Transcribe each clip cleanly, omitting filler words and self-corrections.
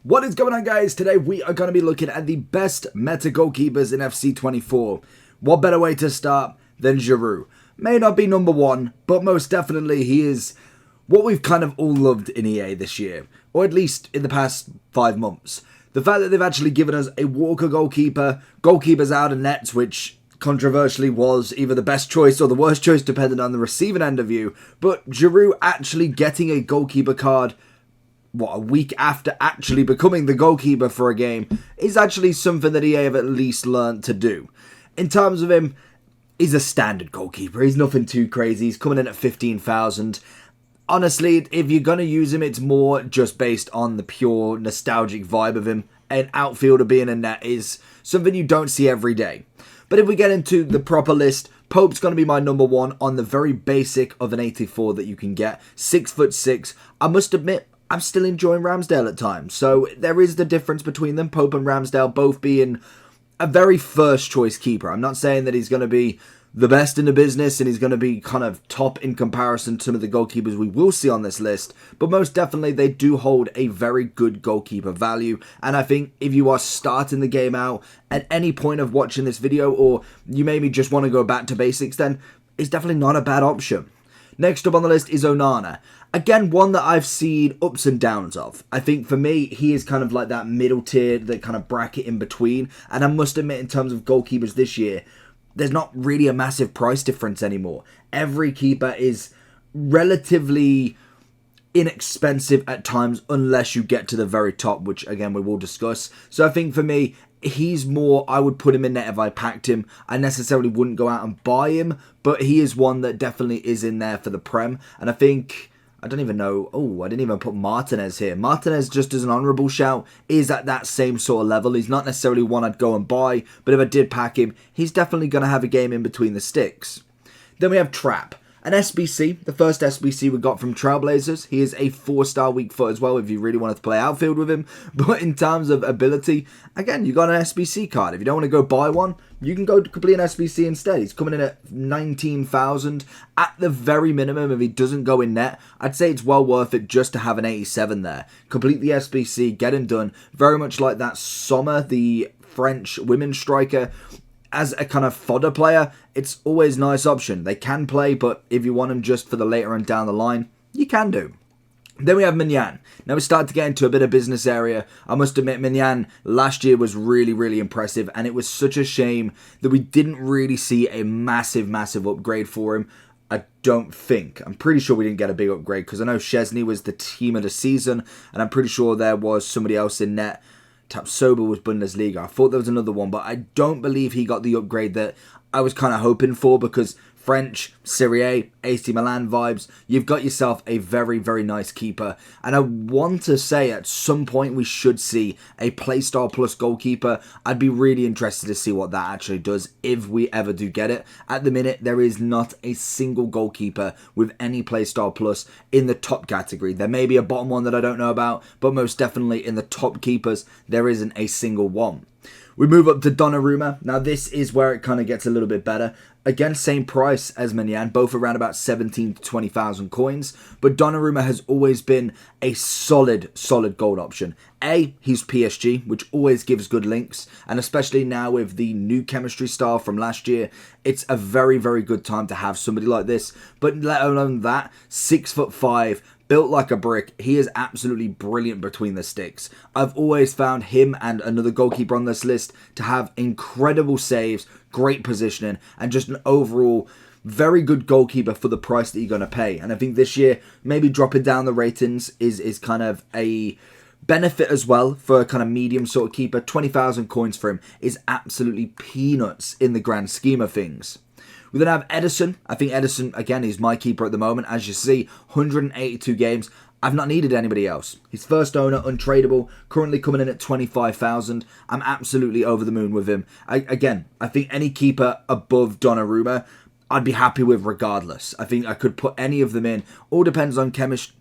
What is going on, guys? Today we are going to be looking at the best meta goalkeepers in FC24. What better way to start than Giroud? May not be number one, but most definitely he is what we've kind of all loved in EA this year, or at least in the past 5 months. The fact that they've actually given us a Walker goalkeeper, goalkeepers out of nets, which controversially was either the best choice or the worst choice depending on the receiving end of you, but Giroud actually getting a goalkeeper card a week after actually becoming the goalkeeper for a game is actually something that EA have at least learned to do. In terms of him, he's a standard goalkeeper. He's nothing too crazy. He's coming in at 15,000. Honestly, if you're going to use him, it's more just based on the pure nostalgic vibe of him. An outfielder being a net is something you don't see every day. But if we get into the proper list, Pope's going to be my number one on the very basic of an 84 that you can get. 6'6". I must admit, I'm still enjoying Ramsdale at times. So there is the difference between them. Pope and Ramsdale both being a very first choice keeper. I'm not saying that he's going to be the best in the business and he's going to be kind of top in comparison to some of the goalkeepers we will see on this list. But most definitely they do hold a very good goalkeeper value. And I think if you are starting the game out at any point of watching this video, or you maybe just want to go back to basics, then it's definitely not a bad option. Next up on the list is Onana. Again, one that I've seen ups and downs of. I think for me, he is kind of like that middle tier, that kind of bracket in between. And I must admit, in terms of goalkeepers this year, there's not really a massive price difference anymore. Every keeper is relatively inexpensive at times, unless you get to the very top, which again, we will discuss. So I think for me, he's more, I would put him in there if I packed him. I necessarily wouldn't go out and buy him, but he is one that definitely is in there for the Prem. And I think, I don't even know, I didn't even put Martinez here. Martinez, just as an honourable shout, is at that same sort of level. He's not necessarily one I'd go and buy, but if I did pack him, he's definitely going to have a game in between the sticks. Then we have Trapp. An SBC, the first SBC we got from Trailblazers. He is a 4-star weak foot as well if you really wanted to play outfield with him. But in terms of ability, again, you got an SBC card. If you don't want to go buy one, you can go complete an SBC instead. He's coming in at 19,000. At the very minimum, if he doesn't go in net, I'd say it's well worth it just to have an 87 there. Complete the SBC, get him done. Very much like that Sommer, the French women's striker. As a kind of fodder player, it's always a nice option. They can play, but if you want them just for the later and down the line, you can do. Then we have Manan. Now we start to get into a bit of business area. I must admit, Manan last year was really, really impressive, and it was such a shame that we didn't really see a massive, massive upgrade for him. I don't think. I'm pretty sure we didn't get a big upgrade, because I know Szczesny was the team of the season, and I'm pretty sure there was somebody else in net. Tapsoba was Bundesliga. I thought there was another one, but I don't believe he got the upgrade that I was kind of hoping for, because French, Serie A, AC Milan vibes, you've got yourself a very, very nice keeper. And I want to say at some point we should see a Playstyle Plus goalkeeper. I'd be really interested to see what that actually does if we ever do get it. At the minute, there is not a single goalkeeper with any Playstyle Plus in the top category. There may be a bottom one that I don't know about, but most definitely in the top keepers, there isn't a single one. We move up to Donnarumma. Now this is where it kind of gets a little bit better. Again, same price as Manan, both around about 17 to 20,000 coins. But Donnarumma has always been a solid gold option. He's PSG, which always gives good links. And especially now with the new chemistry style from last year, it's a very, very good time to have somebody like this. But let alone that, 6'5", built like a brick. He is absolutely brilliant between the sticks. I've always found him and another goalkeeper on this list to have incredible saves, great positioning, and just an overall very good goalkeeper for the price that you're going to pay. And I think this year, maybe dropping down the ratings is kind of a benefit as well for a kind of medium sort of keeper. 20,000 coins for him is absolutely peanuts in the grand scheme of things. We then have Edison. I think Edison, again, is my keeper at the moment. As you see, 182 games. I've not needed anybody else. His first owner, untradeable, currently coming in at 25,000. I'm absolutely over the moon with him. I think any keeper above Donnarumma, I'd be happy with regardless. I think I could put any of them in. All depends on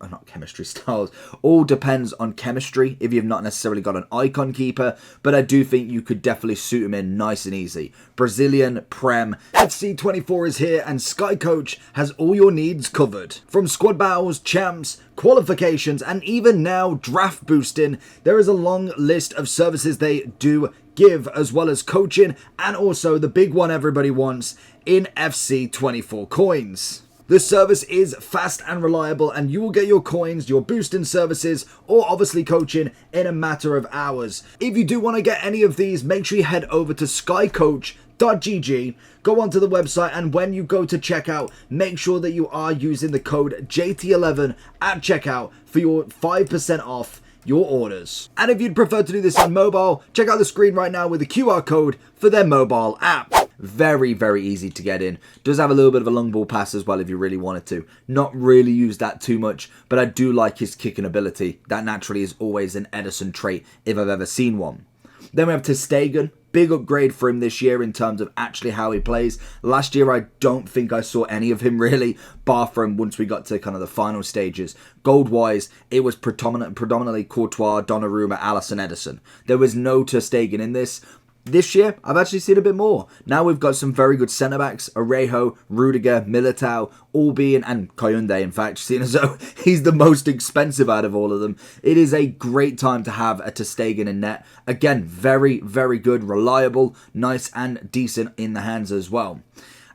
not chemistry styles. All depends on chemistry if you've not necessarily got an icon keeper. But I do think you could definitely suit him in nice and easy. Brazilian, Prem. FC24 is here and Sky Coach has all your needs covered. From squad battles, champs, qualifications, and even now draft boosting, there is a long list of services they do give, as well as coaching and also the big one everybody wants in FC24 coins. The service is fast and reliable and you will get your coins, your boosting services, or obviously coaching in a matter of hours. If you do want to get any of these, make sure you head over to skycoach.gg, go onto the website, and when you go to checkout, make sure that you are using the code JT11 at checkout for your 5% off your orders. And if you'd prefer to do this on mobile, check out the screen right now with the QR code for their mobile app. Very, very easy to get in. Does have a little bit of a long ball pass as well if you really wanted to. Not really use that too much, but I do like his kicking ability. That naturally is always an Edison trait if I've ever seen one. Then we have Stegen. Big upgrade for him this year in terms of actually how he plays. Last year, I don't think I saw any of him really, bar from once we got to kind of the final stages. Gold-wise, it was predominantly Courtois, Donnarumma, Allison, Edison. There was no Ter Stegen in this. This year, I've actually seen a bit more. Now we've got some very good centre-backs. Arejo, Rudiger, Militao, all being, and Koyunde, in fact, seeing as though he's the most expensive out of all of them. It is a great time to have a Ter Stegen in net. Again, very, very good, reliable, nice and decent in the hands as well.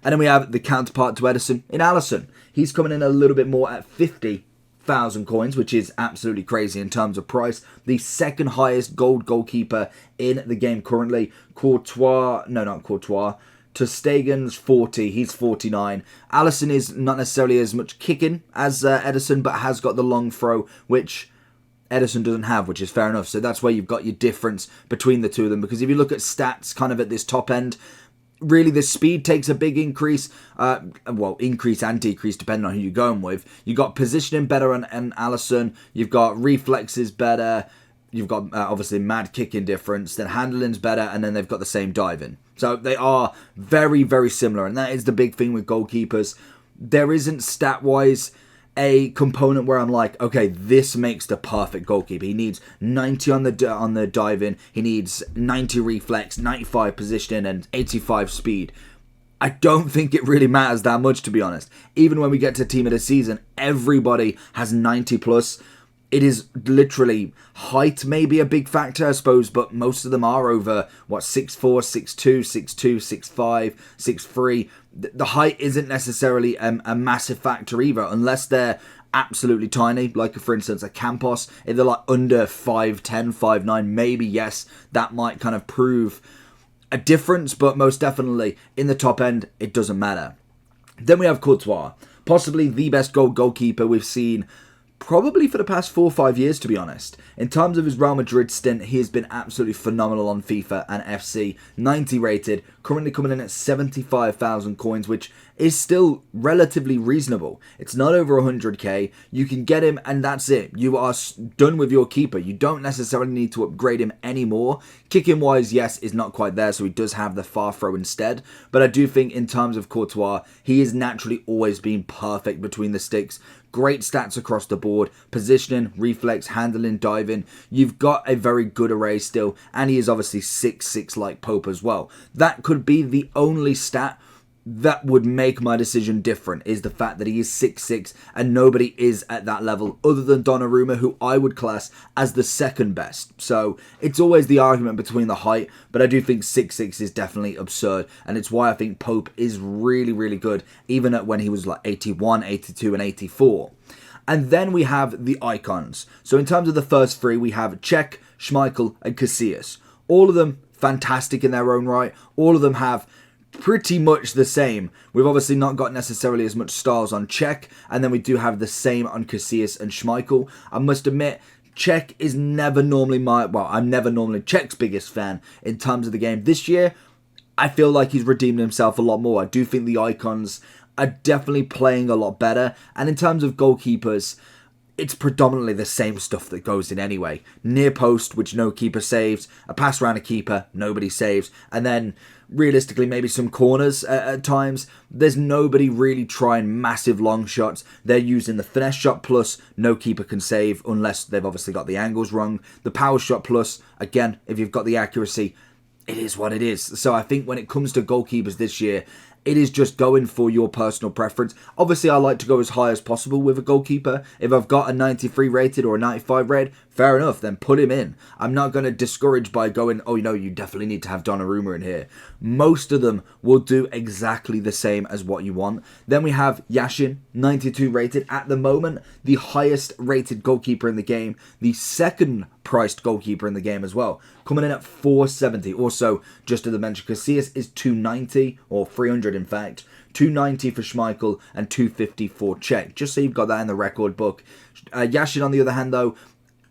And then we have the counterpart to Edison in Allison. He's coming in a little bit more at 50,000 coins, which is absolutely crazy in terms of price. The second highest gold goalkeeper in the game currently. Ter Stegen's 40, he's 49. Allison is not necessarily as much kicking as Edison, but has got the long throw, which Edison doesn't have, which is fair enough. So that's where you've got your difference between the two of them. Because if you look at stats kind of at this top end, really, the speed takes a big increase. Increase and decrease depending on who you're going with. You've got positioning better on Allison. You've got reflexes better. You've got obviously mad kicking difference. Then handling's better, and then they've got the same diving. So they are very, very similar, and that is the big thing with goalkeepers. There isn't stat-wise a component where I'm like, okay, this makes the perfect goalkeeper. He needs 90 on the diving, he needs 90 reflex, 95 positioning, and 85 speed. I don't think it really matters that much, to be honest. Even when we get to team of the season, everybody has 90 plus. It is literally height may be a big factor, I suppose, but most of them are over, 6'4", 6'2", 6'2", 6'5", 6'3". The height isn't necessarily a massive factor either, unless they're absolutely tiny, like for instance a Campos. If they're like under 5'10", 5'9", maybe yes, that might kind of prove a difference, but most definitely in the top end, it doesn't matter. Then we have Courtois, possibly the best goalkeeper we've seen probably for the past 4 or 5 years, to be honest. In terms of his Real Madrid stint, he has been absolutely phenomenal on FIFA and FC. 90 rated, currently coming in at 75,000 coins, which is still relatively reasonable. It's not over 100k. You can get him and that's it. You are done with your keeper. You don't necessarily need to upgrade him anymore. Kicking wise, yes, is not quite there, so he does have the far throw instead. But I do think in terms of Courtois, he has naturally always been perfect between the sticks. Great stats across the board. Positioning, reflex, handling, diving. You've got a very good array still. And he is obviously 6'6" like Pope as well. That could be the only stat that would make my decision different, is the fact that he is 6'6", and nobody is at that level other than Donnarumma, who I would class as the second best. So it's always the argument between the height, but I do think 6'6" is definitely absurd, and it's why I think Pope is really, really good, even at when he was like 81, 82, and 84. And then we have the icons. So in terms of the first three, we have Cech, Schmeichel, and Casillas. All of them fantastic in their own right. All of them have pretty much the same. We've obviously not got necessarily as much styles on Cech, and then we do have the same on Casillas and Schmeichel. I must admit, Cech is never normally I'm never normally Cech's biggest fan in terms of the game. This year, I feel like he's redeemed himself a lot more. I do think the icons are definitely playing a lot better, and in terms of goalkeepers, it's predominantly the same stuff that goes in anyway. Near post, which no keeper saves, a pass around a keeper, nobody saves, and then realistically maybe some corners at times. There's nobody really trying massive long shots. They're using the finesse shot plus, no keeper can save unless they've obviously got the angles wrong. The power shot plus, again, if you've got the accuracy, it is what it is. So I think when it comes to goalkeepers this year, it is just going for your personal preference. Obviously, I like to go as high as possible with a goalkeeper. If I've got a 93 rated or a 95 rated, fair enough, then put him in. I'm not going to discourage by going, oh, you definitely need to have Donnarumma in here. Most of them will do exactly the same as what you want. Then we have Yashin, 92 rated. At the moment, the highest rated goalkeeper in the game. The second priced goalkeeper in the game as well. Coming in at 470. Also, just to mention, Casillas is 290, or 300 in fact. 290 for Schmeichel and 250 for Czech. Just so you've got that in the record book. Yashin, on the other hand, though,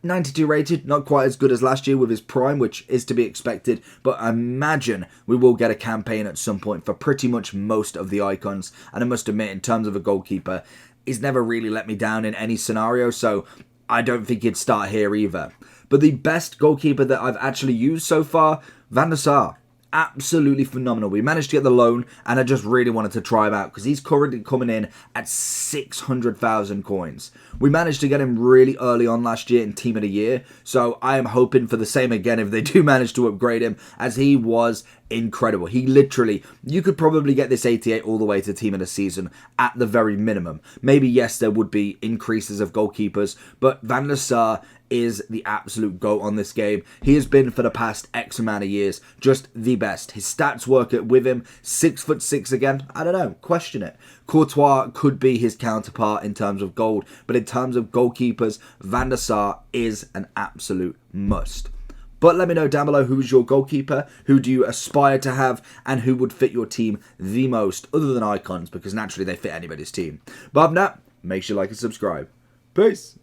92 rated, not quite as good as last year with his prime, which is to be expected, but I imagine we will get a campaign at some point for pretty much most of the icons, and I must admit, in terms of a goalkeeper, he's never really let me down in any scenario, so I don't think he'd start here either. But the best goalkeeper that I've actually used so far, Van der Sar. Absolutely phenomenal. We managed to get the loan, and I just really wanted to try him out because he's currently coming in at 600,000 coins. We managed to get him really early on last year in Team of the Year, so I am hoping for the same again if they do manage to upgrade him, as he was incredible. He literally, you could probably get this 88 all the way to Team of the Season at the very minimum. Maybe, yes, there would be increases of goalkeepers, but Van der Sar is the absolute GOAT on this game. He has been for the past X amount of years just the best. His stats work with him. 6'6" again. I don't know. Question it. Courtois could be his counterpart in terms of gold, but in terms of goalkeepers, Van der Sar is an absolute must. But let me know down below who's your goalkeeper, who do you aspire to have, and who would fit your team the most, other than icons, because naturally they fit anybody's team. But other than that, make sure you like and subscribe. Peace!